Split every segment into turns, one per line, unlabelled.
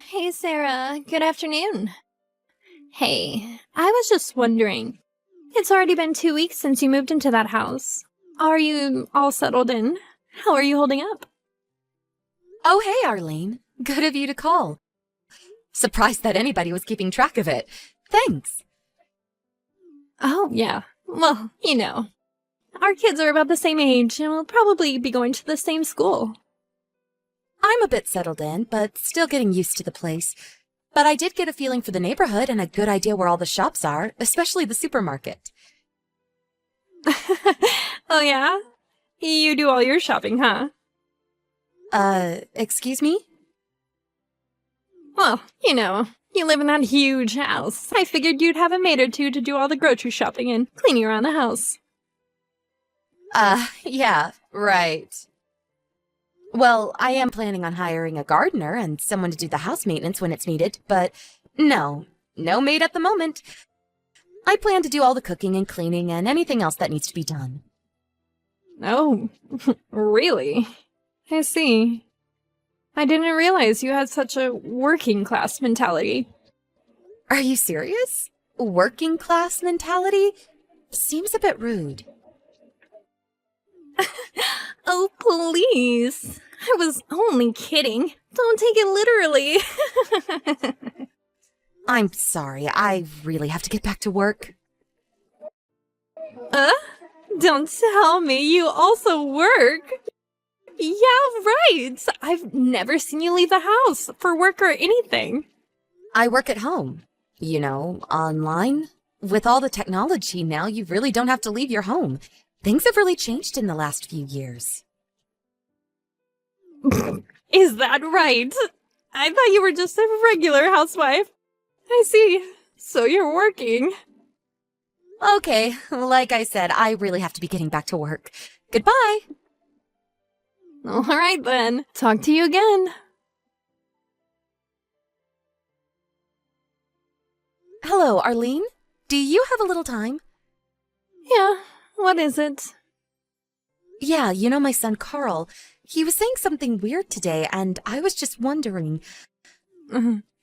Hey Sarah, good afternoon. Hey, I was just wondering, it's already been 2 weeks since you moved into that house. Are you all settled in? How are you holding up?
Oh, hey, Arlene. Good of you to call. Surprised that anybody was keeping track of it. Thanks.
Oh, yeah. Well, our kids are about the same age and will probably be going to the same school.
I'm a bit settled in, but still getting used to the place. But I did get a feeling for the neighborhood and a good idea where all the shops are, especially the supermarket.
Oh, yeah? You do all your shopping, huh?
Excuse me?
Well, you live in that huge house. I figured you'd have a maid or two to do all the grocery shopping and cleaning around the house.
Yeah, right. Well, I am planning on hiring a gardener and someone to do the house maintenance when it's needed, but no maid at the moment. I plan to do all the cooking and cleaning and anything else that needs to be done.
Oh, really? I see. I didn't realize you had such a working class mentality.
Are you serious? Working class mentality? Seems a bit rude.
Oh, please. I was only kidding. Don't take it literally.
I'm sorry, I really have to get back to work.
Uh? Don't tell me you also work. Yeah, right. I've never seen you leave the house for work or anything.
I work at home. Online. With all the technology now, you really don't have to leave your home. Things have really changed in the last few years.
Is that right? I thought you were just a regular housewife. I see. So you're working.
Okay, like I said, I really have to be getting back to work. Goodbye!
All right then. Talk to you again.
Hello, Arlene? Do you have a little time?
Yeah, what is it?
Yeah, my son Carl. He was saying something weird today, and I was just wondering.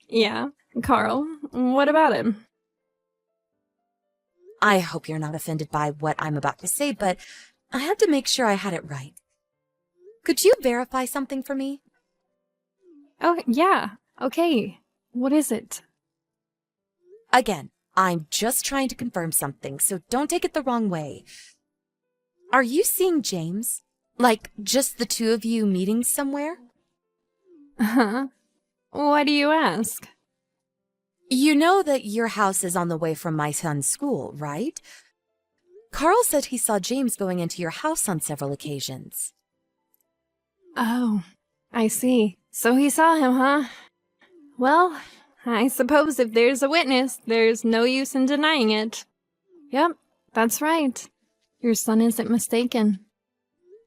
Yeah, Carl, what about him?
I hope you're not offended by what I'm about to say, but I had to make sure I had it right. Could you verify something for me?
Oh, yeah, okay. What is it?
Again, I'm just trying to confirm something, so don't take it the wrong way. Are you seeing James? Like, just the two of you meeting somewhere?
Huh? Why do you ask?
You know that your house is on the way from my son's school, right? Carl said he saw James going into your house on several occasions.
Oh, I see. So he saw him, huh? Well, I suppose if there's a witness, there's no use in denying it. Yep, that's right. Your son isn't mistaken.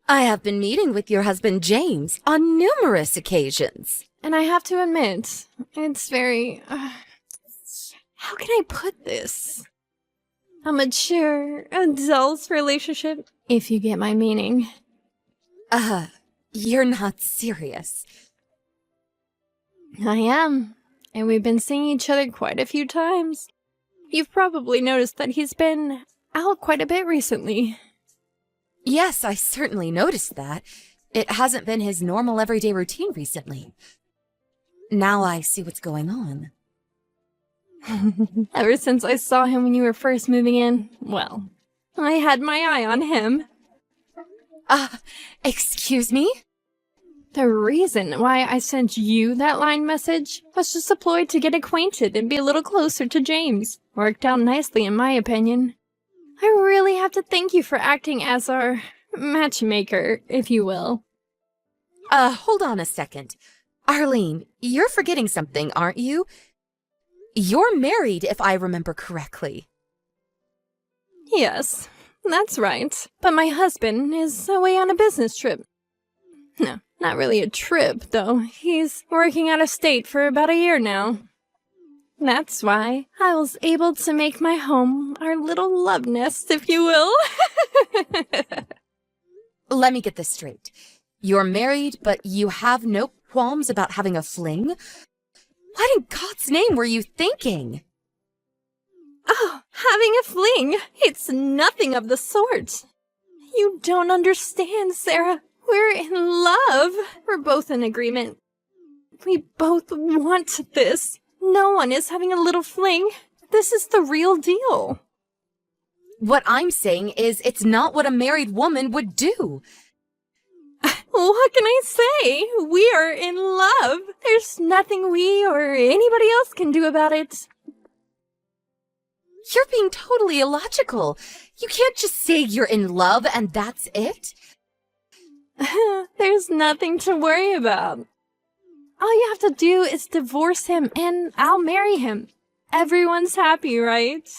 I have been meeting with your husband James on numerous occasions.
And I have to admit, it's very... how can I put this? A mature adult's relationship, if you get my meaning.
You're not serious.
I am, and we've been seeing each other quite a few times. You've probably noticed that he's been out quite a bit recently.
Yes, I certainly noticed that. It hasn't been his normal everyday routine recently. Now I see what's going on.
Ever since I saw him when you were first moving in, well, I had my eye on him.
Excuse me?
The reason why I sent you that line message was just a ploy to get acquainted and be a little closer to James. Worked out nicely, in my opinion. I really have to thank you for acting as our matchmaker, if you will.
Hold on a second. Arlene, you're forgetting something, aren't you? You're married, if I remember correctly.
Yes, that's right. But my husband is away on a business trip. No, not really a trip, though. He's working out of state for about a year now. That's why I was able to make my home our little love nest, if you will.
Let me get this straight. You're married, but you have no qualms about having a fling? What in God's name were you thinking?
Oh, having a fling. It's nothing of the sort. You don't understand, Sarah. We're in love. We're both in agreement. We both want this. No one is having a little fling. This is the real deal.
What I'm saying is it's not what a married woman would do.
What can I say? We are in love. There's nothing we or anybody else can do about it.
You're being totally illogical. You can't just say you're in love and that's it.
There's nothing to worry about. All you have to do is divorce him and I'll marry him. Everyone's happy, right?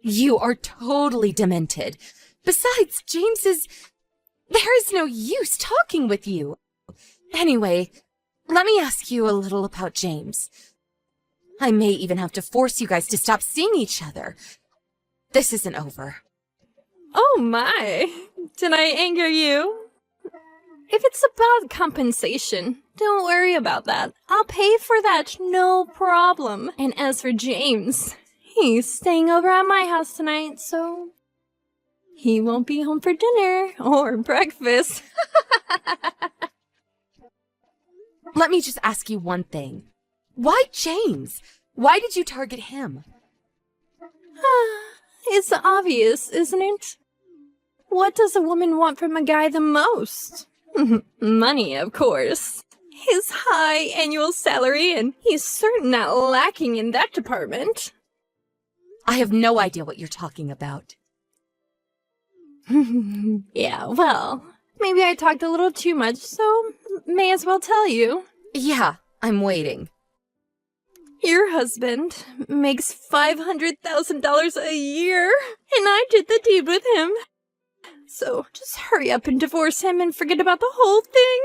You are totally demented. Besides, there is no use talking with you. Anyway, let me ask you a little about James. I may even have to force you guys to stop seeing each other. This isn't over.
Oh my, did I anger you? If it's about compensation, don't worry about that. I'll pay for that, no problem. And as for James, he's staying over at my house tonight, so he won't be home for dinner or breakfast.
Let me just ask you one thing. Why James? Why did you target him?
It's obvious, isn't it? What does a woman want from a guy the most? Money, of course. His high annual salary, and he's certain not lacking in that department.
I have no idea what you're talking about.
Yeah, well, maybe I talked a little too much, so may as well tell you.
Yeah, I'm waiting.
Your husband makes $500,000 a year, and I did the deed with him. So just hurry up and divorce him and forget about the whole thing.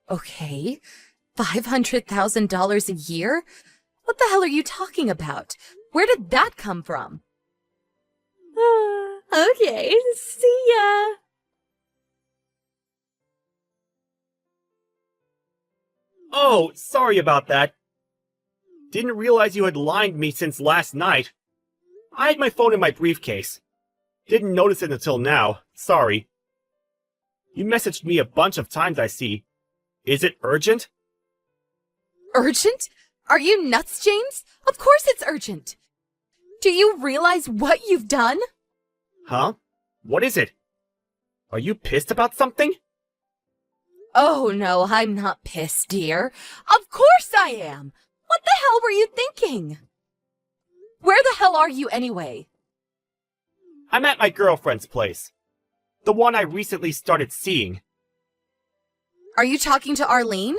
Okay. $500,000 a year? What the hell are you talking about? Where did that come from?
Okay, see ya.
Oh, sorry about that. Didn't realize you had lined me since last night. I had my phone in my briefcase. Didn't notice it until now. Sorry. You messaged me a bunch of times, I see. Is it urgent?
Urgent? Are you nuts, James? Of course it's urgent. Do you realize what you've done?
Huh? What is it? Are you pissed about something?
Oh no, I'm not pissed, dear. Of course I am. What the hell were you thinking? Where the hell are you anyway?
I'm at my girlfriend's place. The one I recently started seeing.
Are you talking to Arlene?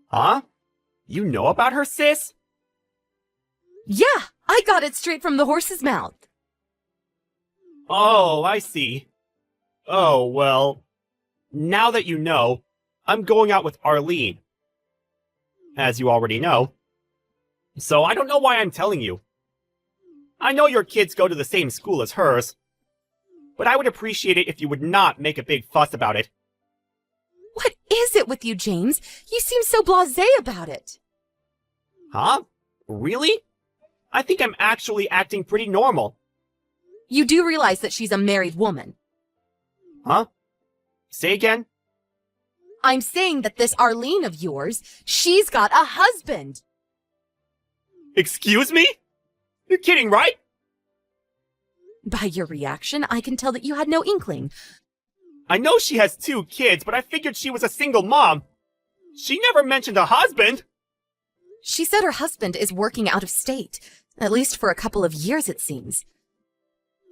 Huh? You know about her, sis?
Yeah, I got it straight from the horse's mouth.
Oh, I see. Oh, well, now that you know, I'm going out with Arlene. As you already know. So I don't know why I'm telling you. I know your kids go to the same school as hers, but I would appreciate it if you would not make a big fuss about it.
What is it with you, James? You seem so blasé about it.
Huh? Really? I think I'm actually acting pretty normal.
You do realize that she's a married woman.
Huh? Say again?
I'm saying that this Arlene of yours, she's got a husband.
Excuse me? You're kidding, right?
By your reaction, I can tell that you had no inkling.
I know she has 2 kids, but I figured she was a single mom. She never mentioned a husband.
She said her husband is working out of state, at least for a couple of years, it seems.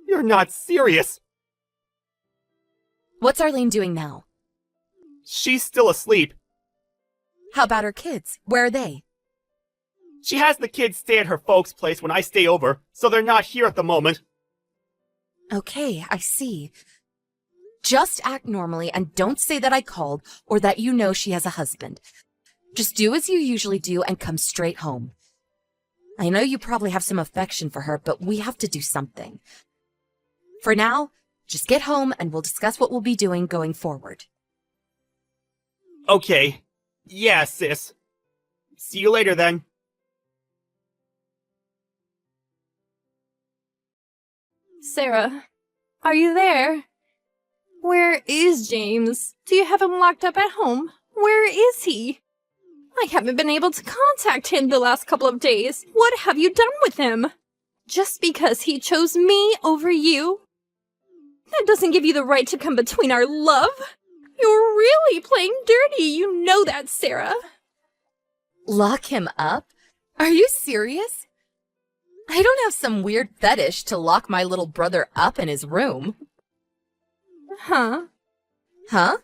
You're not serious.
What's Arlene doing now?
She's still asleep.
How about her kids? Where are they?
She has the kids stay at her folks' place when I stay over, so they're not here at the moment.
Okay, I see. Just act normally and don't say that I called or that you know she has a husband. Just do as you usually do and come straight home. I know you probably have some affection for her, but we have to do something. For now, just get home and we'll discuss what we'll be doing going forward.
Okay. Yeah, sis. See you later then.
Sarah, are you there? Where is James? Do you have him locked up at home? Where is he? I haven't been able to contact him the last couple of days. What have you done with him? Just because he chose me over you? That doesn't give you the right to come between our love. You're really playing dirty, you know that, Sarah.
Lock him up? Are you serious? I don't have some weird fetish to lock my little brother up in his room.
Huh?
Huh?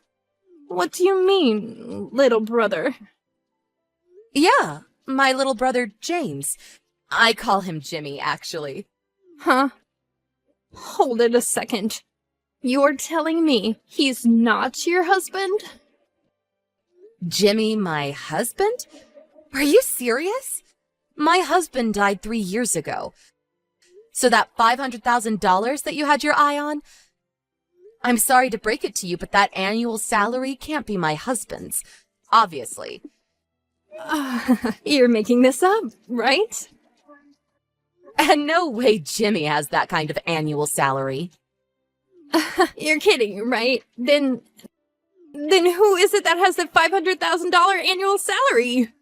What do you mean, little brother?
Yeah, my little brother James. I call him Jimmy, actually.
Huh? Hold it a second. You're telling me he's not your husband?
Jimmy, my husband? Are you serious? My husband died 3 years ago. So that $500,000 that you had your eye on? I'm sorry to break it to you, but that annual salary can't be my husband's. Obviously.
You're making this up, right?
And no way Jimmy has that kind of annual salary.
You're kidding, right? Then who is it that has the $500,000 annual salary?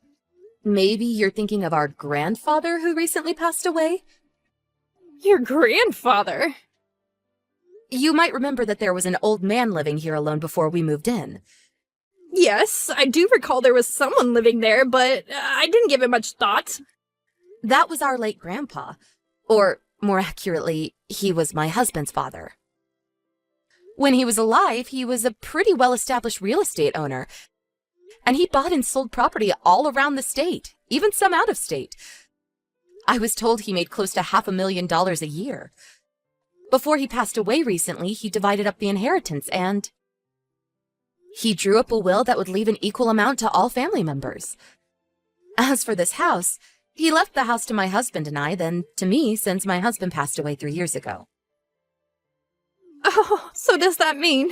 Maybe you're thinking of our grandfather who recently passed away?
Your grandfather?
You might remember that there was an old man living here alone before we moved in.
Yes, I do recall there was someone living there, but I didn't give it much thought.
That was our late grandpa. Or, more accurately, he was my husband's father. When he was alive, he was a pretty well-established real estate owner. And he bought and sold property all around the state, even some out of state. I was told he made close to $500,000 a year. Before he passed away recently, he divided up the inheritance and he drew up a will that would leave an equal amount to all family members. As for this house, he left the house to my husband and I, then to me, since my husband passed away 3 years ago.
Oh, so does that mean...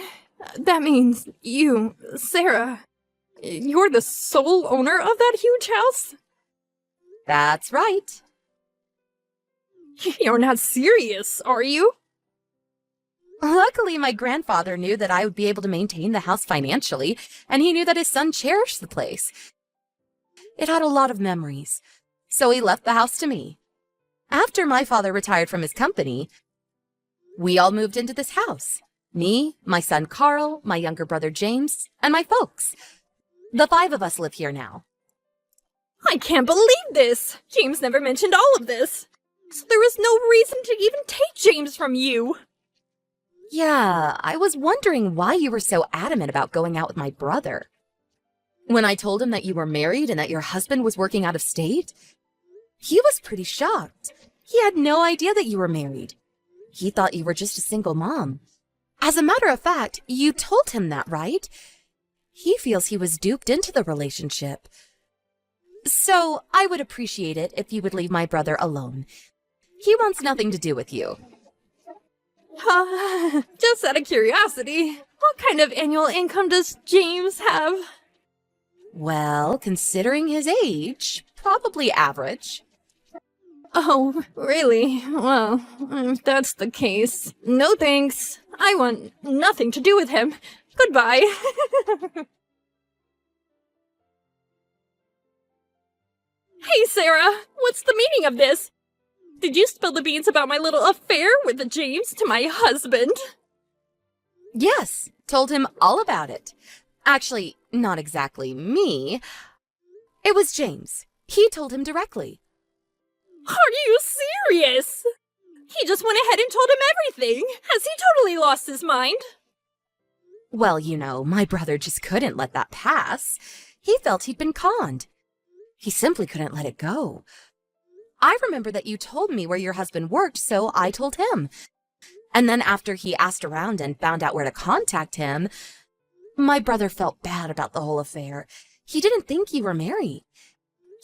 That means you, Sarah, you're the sole owner of that huge house?
That's right.
You're not serious, are you?
Luckily, my grandfather knew that I would be able to maintain the house financially, and he knew that his son cherished the place. It had a lot of memories, so he left the house to me. After my father retired from his company, we all moved into this house. Me, my son Carl, my younger brother James, and my folks. The 5 of us live here now.
I can't believe this! James never mentioned all of this. So there was no reason to even take James from you.
Yeah, I was wondering why you were so adamant about going out with my brother. When I told him that you were married and that your husband was working out of state, he was pretty shocked. He had no idea that you were married. He thought you were just a single mom. As a matter of fact, you told him that, right? He feels he was duped into the relationship. So I would appreciate it if you would leave my brother alone. He wants nothing to do with you.
Just out of curiosity, what kind of annual income does James have?
Well, considering his age, probably average.
Oh, really? Well, if that's the case, no thanks. I want nothing to do with him. Goodbye. Hey, Sarah, what's the meaning of this? Did you spill the beans about my little affair with James to my husband?
Yes, told him all about it. Actually, not exactly me. It was James. He told him directly.
Are you serious? He just went ahead and told him everything. Has he totally lost his mind?
Well, you know, my brother just couldn't let that pass. He felt he'd been conned. He simply couldn't let it go. I remember that you told me where your husband worked, so I told him. And then after he asked around and found out where to contact him, my brother felt bad about the whole affair. He didn't think you were married.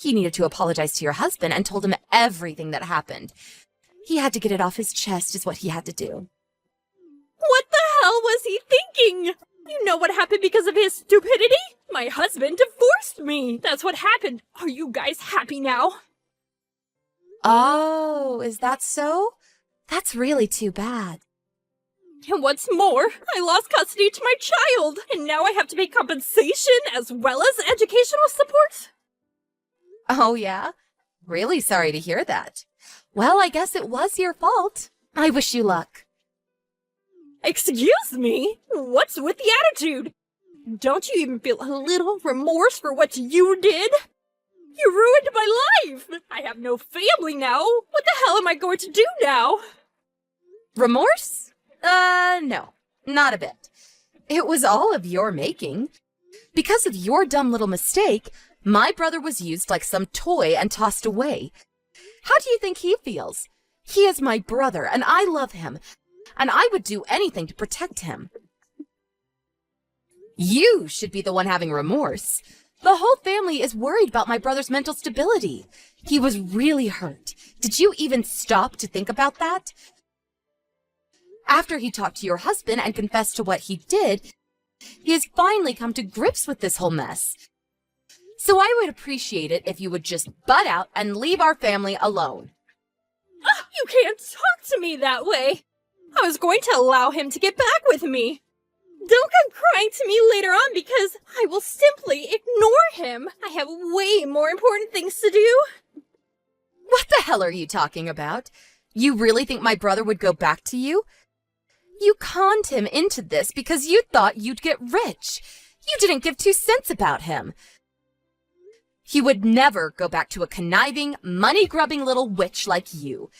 He needed to apologize to your husband and told him everything that happened. He had to get it off his chest is what he had to do.
What the hell was he thinking? You know what happened because of his stupidity? My me. That's what happened. Are you guys happy now?
Oh, is that so? That's really too bad.
And what's more, I lost custody to my child, and now I have to pay compensation as well as educational support.
Oh, yeah? Really sorry to hear that. Well, I guess it was your fault. I wish you luck.
Excuse me? What's with the attitude? Don't you even feel a little remorse for what you did? You ruined my life! I have no family now! What the hell am I going to do now?
Remorse? No, not a bit. It was all of your making. Because of your dumb little mistake, my brother was used like some toy and tossed away. How do you think he feels? He is my brother, and I love him, and I would do anything to protect him. You should be the one having remorse. The whole family is worried about my brother's mental stability. He was really hurt. Did you even stop to think about that? After he talked to your husband and confessed to what he did, he has finally come to grips with this whole mess. So I would appreciate it if you would just butt out and leave our family alone.
You can't talk to me that way. I was going to allow him to get back with me. Don't come crying to me later on because I will simply ignore him. I have way more important things to do.
What the hell are you talking about? You really think my brother would go back to you? You conned him into this because you thought you'd get rich. You didn't give 2 cents about him. He would never go back to a conniving, money-grubbing little witch like you.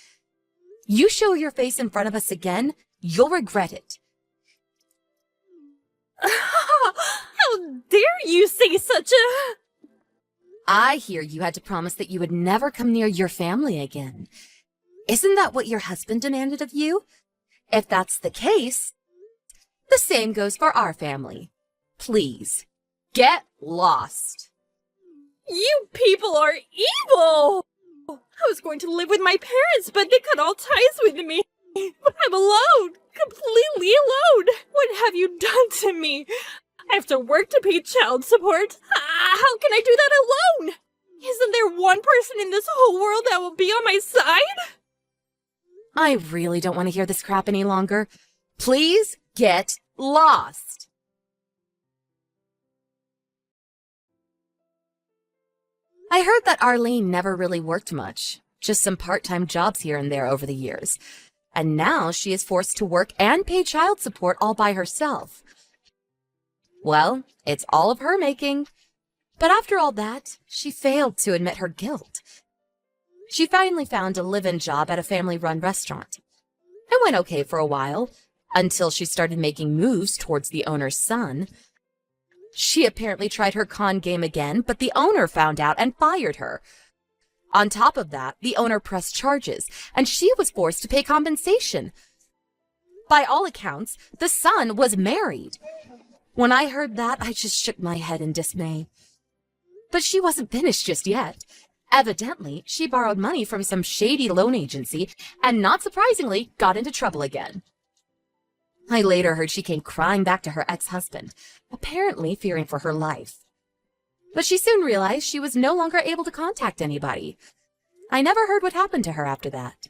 You show your face in front of us again, you'll regret it.
How dare you say such a...
I hear you had to promise that you would never come near your family again. Isn't that what your husband demanded of you? If that's the case, the same goes for our family. Please, get lost.
You people are evil! I was going to live with my parents, but they cut all ties with me. I'm alone, completely alone. What have you done to me? I have to work to pay child support. How can I do that alone? Isn't there one person in this whole world that will be on my side?
I really don't want to hear this crap any longer. Please get lost. I heard that Arlene never really worked much, just some part-time jobs here and there over the years. And now she is forced to work and pay child support all by herself. Well, it's all of her making. But after all that, she failed to admit her guilt. She finally found a live-in job at a family-run restaurant. It went okay for a while, until she started making moves towards the owner's son. She apparently tried her con game again, but the owner found out and fired her. On top of that, the owner pressed charges, and she was forced to pay compensation. By all accounts, the son was married. When I heard that, I just shook my head in dismay. But she wasn't finished just yet. Evidently, she borrowed money from some shady loan agency and, not surprisingly, got into trouble again. I later heard she came crying back to her ex-husband, apparently fearing for her life. But she soon realized she was no longer able to contact anybody. I never heard what happened to her after that.